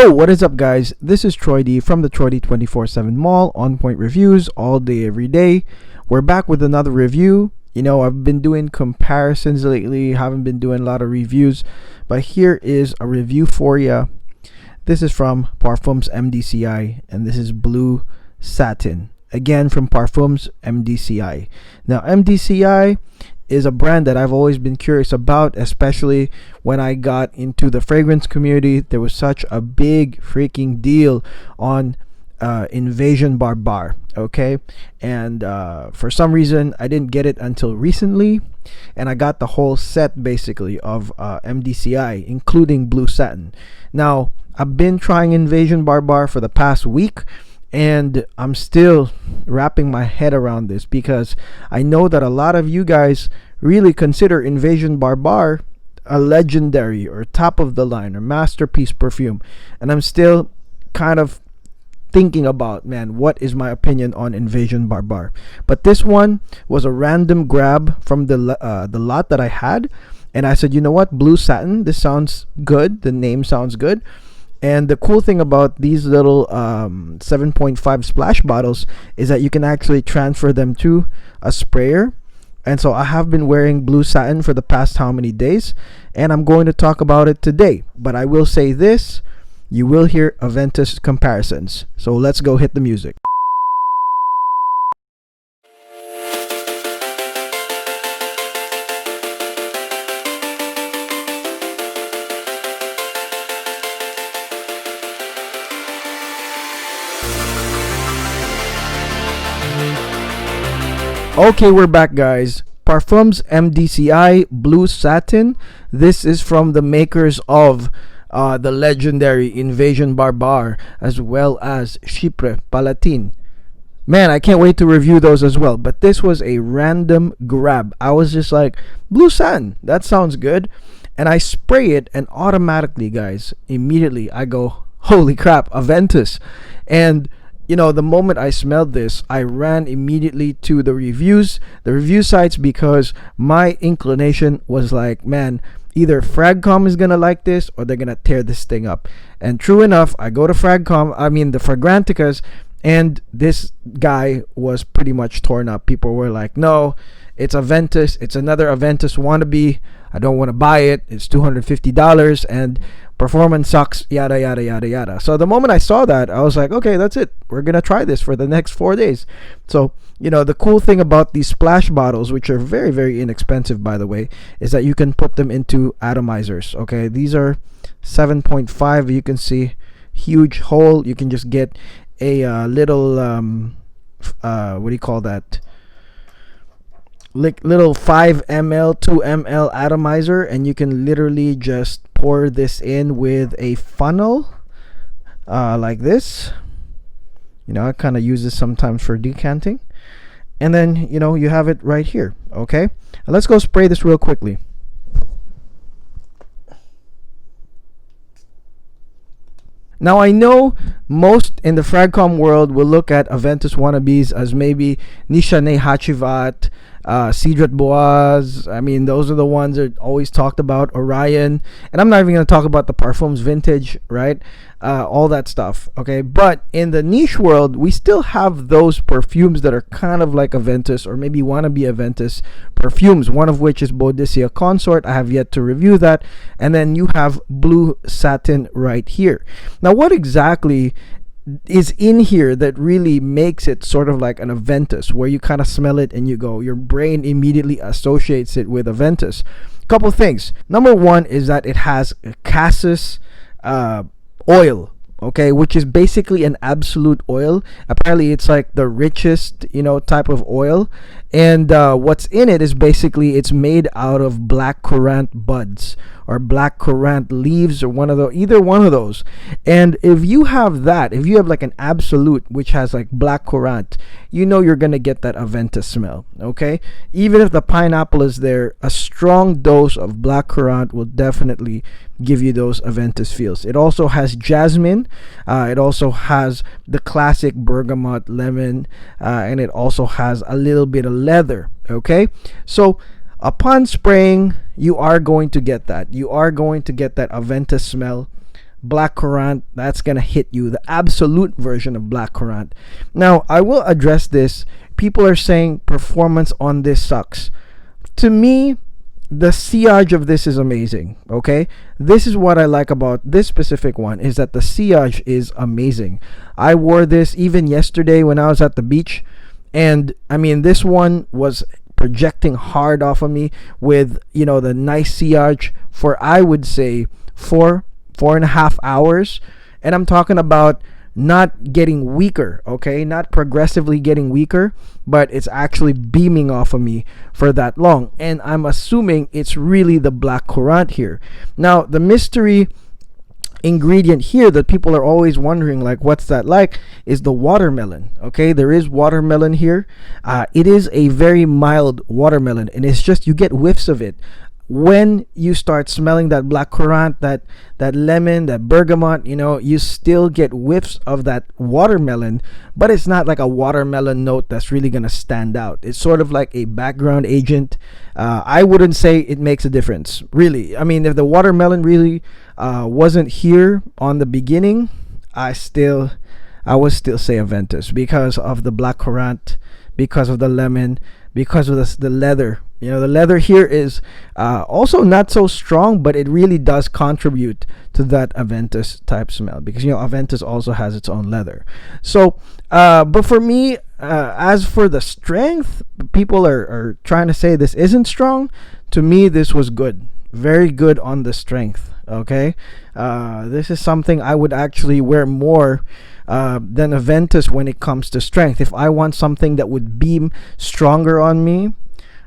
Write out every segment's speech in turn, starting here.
Oh, what is up, guys? This is Troy D from the Troy D 24/7 Mall, on point reviews all day, every day. We're back with another review. You know, I've been doing comparisons lately, haven't been doing a lot of reviews, but here is a review for you. This is from Parfums Mdci, and this is Bleu Satin. Again, from Parfums Mdci. Now, Mdci is a brand that I've always been curious about, especially when I got into the fragrance community. There was such a big freaking deal on Invasion Barbar, okay? And for some reason, I didn't get it until recently, and I got the whole set basically of Mdci, including Bleu Satin. Now, I've been trying Invasion Barbar for the past week, and I'm still wrapping my head around this because I know that a lot of you guys really consider Invasion Barbar a legendary or top of the line or masterpiece perfume, and I'm still kind of thinking about, man, what is my opinion on Invasion Barbar. But this one was a random grab from the lot that I had, and I said, you know what, Bleu Satin, this sounds good, the name sounds good. And the cool thing about these little 7.5 splash bottles is that you can actually transfer them to a sprayer. And so I have been wearing Bleu Satin for the past how many days, and I'm going to talk about it today. But I will say this, you will hear Aventus comparisons. So let's go hit the music. Okay, we're back, guys. Parfums Mdci Bleu Satin. This is from the makers of the legendary Invasion Barbar, as well as Chypre Palatine. Man, I can't wait to review those as well. But this was a random grab. I was just like, Bleu Satin, that sounds good. And I spray it, and automatically, guys, immediately I go, holy crap, Aventus. And you know, the moment I smelled this, I ran immediately to the review sites, because my inclination was like, man, either Fragcom is gonna like this or they're gonna tear this thing up. And true enough, I go to the Fragranticas, and this guy was pretty much torn up. People were like, no, it's Aventus, it's another Aventus wannabe, I don't want to buy it, it's $250 and performance sucks, yada yada yada yada. So the moment I saw that, I was like, okay, that's it, we're gonna try this for the next 4 days. So, you know, the cool thing about these splash bottles, which are very, very inexpensive, by the way, is that you can put them into atomizers. Okay, these are 7.5. You can see huge hole. You can just get a little what do you call that, like little 5 ml 2 ml atomizer, and you can literally just pour this in with a funnel like this. You know, I kind of use this sometimes for decanting, and then, you know, you have it right here. Okay, and let's go spray this real quickly. Now, I know most in the Fragcom world will look at Aventus wannabes as maybe Nishane Hachivat, Cedrat Boaz. I mean, those are the ones that are always talked about, Orion. And I'm not even going to talk about the Parfums Vintage, right? All that stuff, okay? But in the niche world, we still have those perfumes that are kind of like Aventus, or maybe wannabe Aventus perfumes, one of which is Boudicca Consort. I have yet to review that. And then you have Bleu Satin right here. Now, what exactly is in here that really makes it sort of like an Aventus, where you kind of smell it and you go, your brain immediately associates it with Aventus? Couple things. Number one is that it has cassis oil, okay, which is basically an absolute oil. Apparently it's like the richest, you know, type of oil, and what's in it is basically it's made out of black currant buds or black currant leaves, or either one of those. And if you have that, if you have like an absolute which has like black currant, you know you're gonna get that Aventus smell. Okay, even if the pineapple is there, a strong dose of black currant will definitely give you those Aventus feels. It also has jasmine, it also has the classic bergamot, lemon, and it also has a little bit of leather. Okay, so upon spraying, you are going to get that. You are going to get that Aventus smell blackcurrant, that's gonna hit you, the absolute version of blackcurrant. Now I will address this. People are saying performance on this sucks. To me, the sillage of this is amazing. Okay, this is what I like about this specific one, is that the sillage is amazing. I wore this even yesterday when I was at the beach, and I mean, this one was projecting hard off of me with, you know, the nice sillage for, I would say, 4.5 hours. And I'm talking about not getting weaker, okay, not progressively getting weaker, but it's actually beaming off of me for that long. And I'm assuming it's really the blackcurrant here. Now the mystery ingredient here that people are always wondering, like, what's that like, is the watermelon. Okay, there is watermelon here. It is a very mild watermelon, and it's just, you get whiffs of it when you start smelling that blackcurrant, that lemon, that bergamot. You know, you still get whiffs of that watermelon, but it's not like a watermelon note that's really gonna stand out. It's sort of like a background agent. I wouldn't say it makes a difference, really. I mean, if the watermelon really wasn't here on the beginning, I would still say Aventus, because of the blackcurrant, because of the lemon, because of the leather. You know, the leather here is also not so strong, but it really does contribute to that Aventus type smell, because, you know, Aventus also has its own leather. So but for me, as for the strength, people are trying to say this isn't strong. To me, this was good, very good on the strength. Okay, this is something I would actually wear more than Aventus when it comes to strength. If I want something that would beam stronger on me,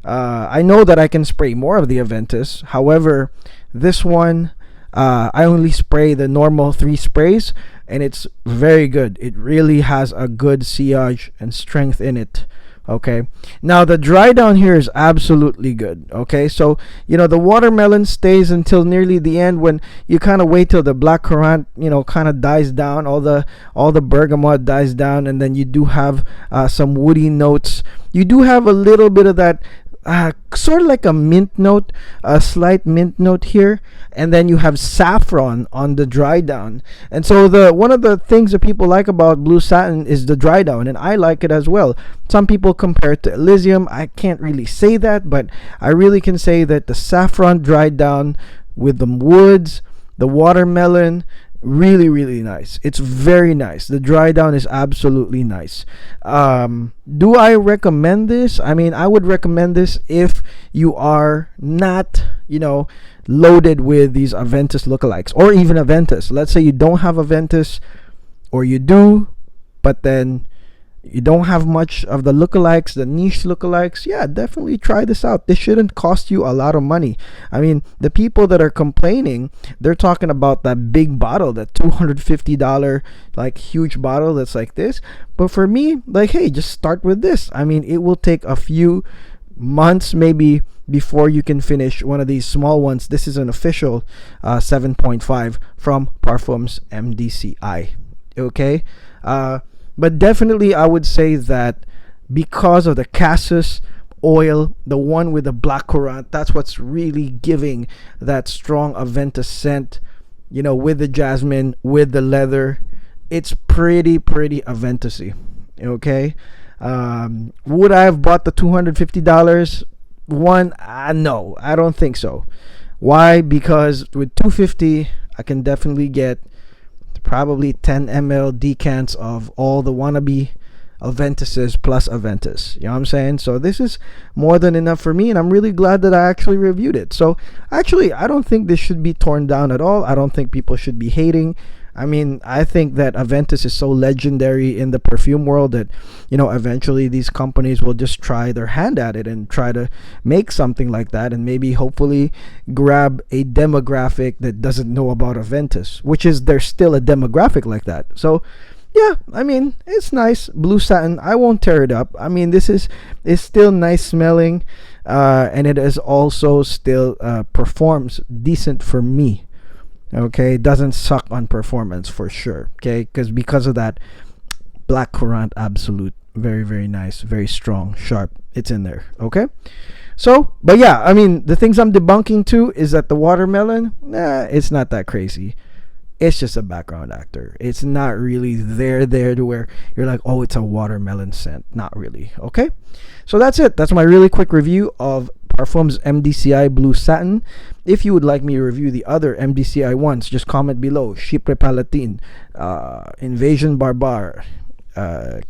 I know that I can spray more of the Aventus. However, this one, I only spray the normal 3 sprays, and it's very good. It really has a good sillage and strength in it. Okay, now the dry down here is absolutely good. Okay, so, you know, the watermelon stays until nearly the end, when you kind of wait till the blackcurrant, you know, kind of dies down, all the bergamot dies down, and then you do have some woody notes. You do have a little bit of that sort of like a mint note, a slight mint note here, and then you have saffron on the dry down. And so one of the things that people like about Bleu Satin is the dry down, and I like it as well. Some people compare it to Elysium. I can't really say that, but I really can say that the saffron dry down with the woods, the watermelon, really, really nice. It's very nice. The dry down is absolutely nice. Do I recommend this? I mean, I would recommend this if you are not, you know, loaded with these Aventus lookalikes, or even Aventus. Let's say you don't have Aventus, or you do, but then you don't have much of the lookalikes, the niche lookalikes. Yeah, definitely try this out. This shouldn't cost you a lot of money. I mean, the people that are complaining, they're talking about that big bottle, that $250 like huge bottle that's like this. But for me, like, hey, just start with this. I mean, it will take a few months maybe before you can finish one of these small ones. This is an official 7.5 from Parfums Mdci. Okay, but definitely I would say that because of the cassis oil, the one with the blackcurrant, that's what's really giving that strong Aventus scent, you know, with the jasmine, with the leather. It's pretty Aventusy. Okay, would I have bought the $250 one? No, I don't think so. Why? Because with $250 I can definitely get probably 10 ml decants of all the wannabe Aventuses plus Aventus. You know what I'm saying? So this is more than enough for me, and I'm really glad that I actually reviewed it. So actually, I don't think this should be torn down at all. I don't think people should be hating. I mean, I think that Aventus is so legendary in the perfume world that, you know, eventually these companies will just try their hand at it and try to make something like that, and maybe hopefully grab a demographic that doesn't know about Aventus, which is, there's still a demographic like that. So yeah, I mean, it's nice. Bleu Satin, I won't tear it up. I mean, this is still nice smelling, and it is also still performs decent for me. Okay, it doesn't suck on performance for sure. Okay, because of that blackcurrant absolute, very nice, very strong, sharp. It's in there. Okay, so but yeah, I mean, the things I'm debunking too is that the watermelon, it's not that crazy. it's just a background actor. It's not really there to where you're like, oh, it's a watermelon scent. Not really. Okay, so that's it. That's my really quick review of Parfums Mdci Bleu Satin. If you would like me to review the other Mdci ones, just comment below. Chypre Palatine, Invasion Barbar,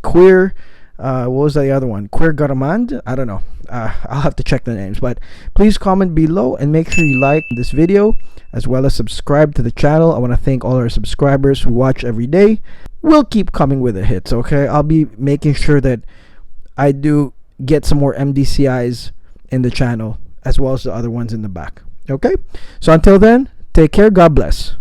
Queer, what was the other one? Queer Gourmand? I don't know. I'll have to check the names. But please comment below and make sure you like this video as well as subscribe to the channel. I want to thank all our subscribers who watch every day. We'll keep coming with the hits, okay? I'll be making sure that I do get some more MDCIs in the channel as well as the other ones in the back. Okay? So until then, take care. God bless.